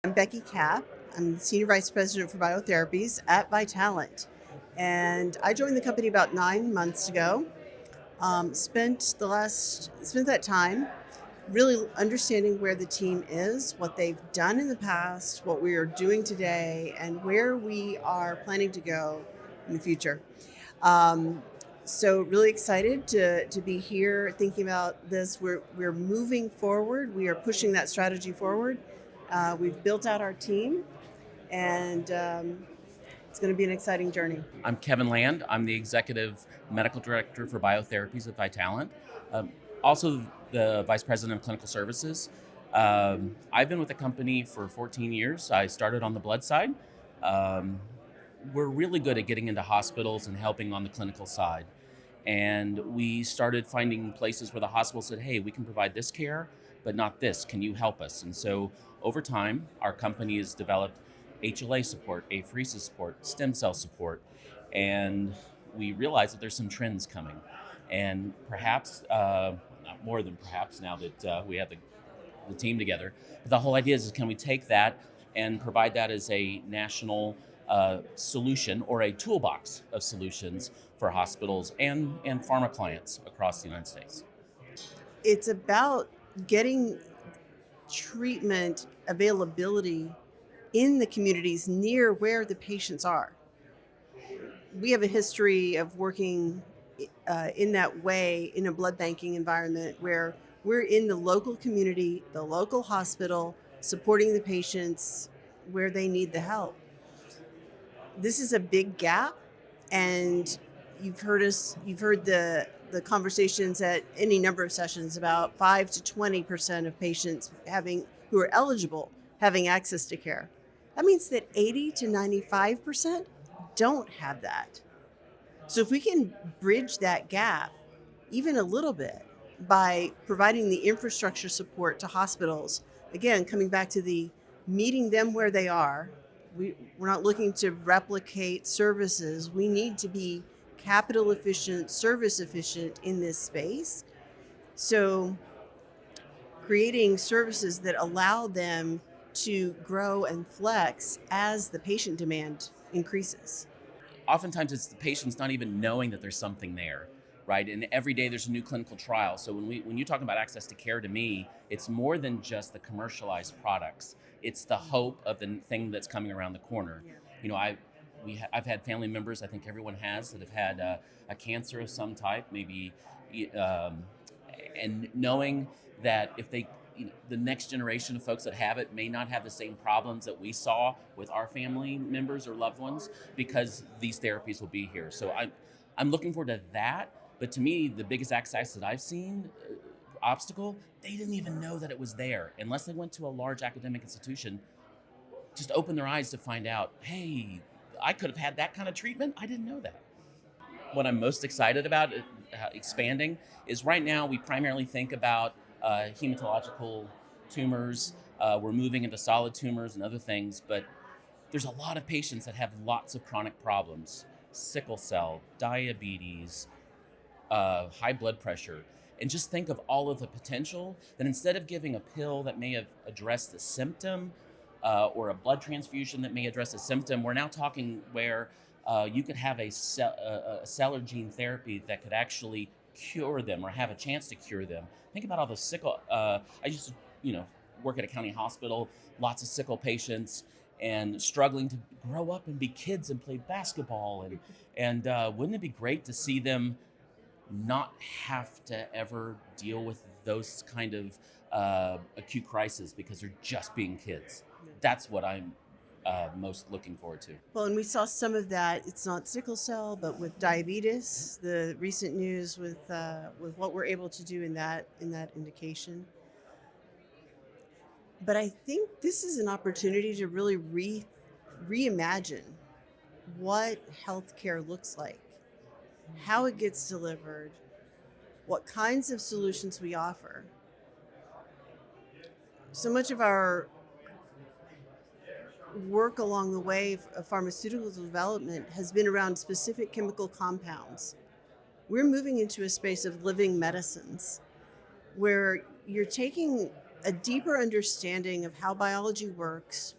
I'm Becky Cap. I'm the Senior Vice President for Biotherapies at Vitalant. And I joined the company about 9 months ago. Spent that time really understanding where the team is, what they've done in the past, what we are doing today, and where we are planning to go in the future. Um, so really excited to be here thinking about this. We're moving forward. We are pushing that strategy forward. We've built out our team, and it's going to be an exciting journey. I'm Kevin Land. I'm the Executive Medical Director for Biotherapies at Vitalant. Um, Also the Vice President of Clinical Services. I've been with the company for 14 years. I started on the blood side. Um, we're really good at getting into hospitals and helping on the clinical side. And we started finding places where the hospital said, hey, we can provide this care, but not this. Can you help us? And so over time, our company has developed HLA support, apheresis support, stem cell support, and we realized that there's some trends coming. And perhaps, not more than perhaps now that we have the team together, but the whole idea is can we take that and provide that as a national solution or a toolbox of solutions for hospitals and pharma clients across the United States. It's about getting treatment availability in the communities near where the patients are. We have a history of working in that way in a blood banking environment where we're in the local community, the local hospital, supporting the patients where they need the help. This is a big gap, and you've heard the conversations at any number of sessions about 5 to 20% of patients having who are eligible having access to care. That means that 80 to 95% don't have that. So if we can bridge that gap even a little bit by providing the infrastructure support to hospitals, again, coming back to the meeting them where they are, we're not looking to replicate services. We need to be capital efficient, service efficient in this space. So creating services that allow them to grow and flex as the patient demand increases. Oftentimes it's the patients not even knowing that there's something there, right? And every day there's a new clinical trial. So when you talk about access to care, to me, it's more than just the commercialized products. It's the hope of the thing that's coming around the corner. Yeah. You know, I've had family members, I think everyone has, that have had a cancer of some type, maybe, um, and knowing that if they, the next generation of folks that have it may not have the same problems that we saw with our family members or loved ones because these therapies will be here. So I'm looking forward to that. But to me, the biggest access that I've seen, obstacle, they didn't even know that it was there unless they went to a large academic institution. Just open their eyes to find out, hey, I could have had that kind of treatment. I didn't know that. What I'm most excited about expanding is right now we primarily think about hematological tumors. We're moving into solid tumors and other things, but there's a lot of patients that have lots of chronic problems: sickle cell, diabetes, high blood pressure. And just think of all of the potential that instead of giving a pill that may have addressed the symptom or a blood transfusion that may address a symptom, we're now talking where you could have a cell or gene therapy that could actually cure them or have a chance to cure them. Think about all the sickle. I used to, work at a county hospital, lots of sickle patients, and struggling to grow up and be kids and play basketball. And wouldn't it be great to see them not have to ever deal with those kind of acute crises because they're just being kids? That's what I'm most looking forward to. Well, and we saw some of that. It's not sickle cell, but with diabetes, the recent news with what we're able to do in that indication. But I think this is an opportunity to really reimagine what healthcare looks like, how it gets delivered, what kinds of solutions we offer. So much of our work along the way of pharmaceutical development has been around specific chemical compounds. We're moving into a space of living medicines where you're taking a deeper understanding of how biology works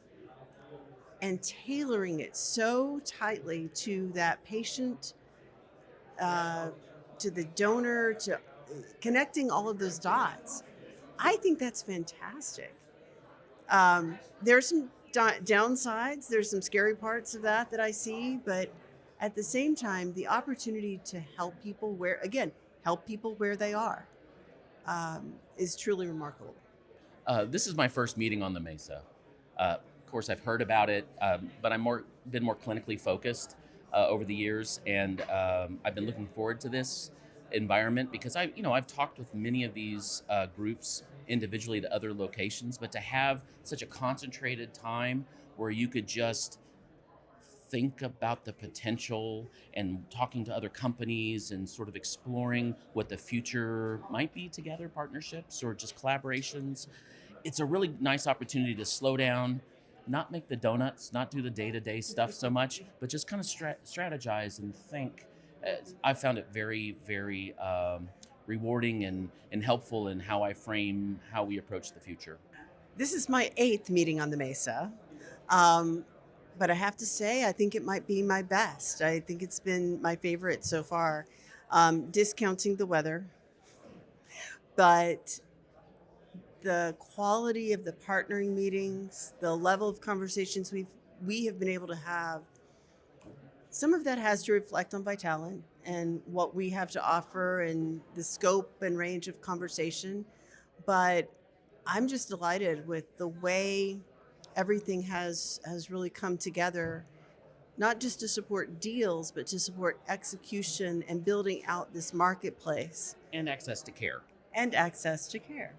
and tailoring it so tightly to that patient, uh, to the donor, to connecting all of those dots. I think that's fantastic. There's some downsides. There's some scary parts of that I see, but at the same time, the opportunity to help people help people where they are, is truly remarkable. This is my first meeting on the Mesa. Of course, I've heard about it, but I'm been more clinically focused over the years, and I've been looking forward to this environment because I've talked with many of these groups individually to other locations, but to have such a concentrated time where you could just think about the potential and talking to other companies and sort of exploring what the future might be together, partnerships or just collaborations. It's a really nice opportunity to slow down, not make the donuts, not do the day-to-day stuff so much, but just kind of strategize and think. I found it very, very rewarding and helpful in how I frame how we approach the future. This is my eighth meeting on the Mesa. Um, but I have to say, I think it might be my best. I think it's been my favorite so far, discounting the weather. But the quality of the partnering meetings, the level of conversations we have been able to have, some of that has to reflect on Vitalant and what we have to offer and the scope and range of conversation. But I'm just delighted with the way everything has really come together, not just to support deals, but to support execution and building out this marketplace And access to care. and access to care.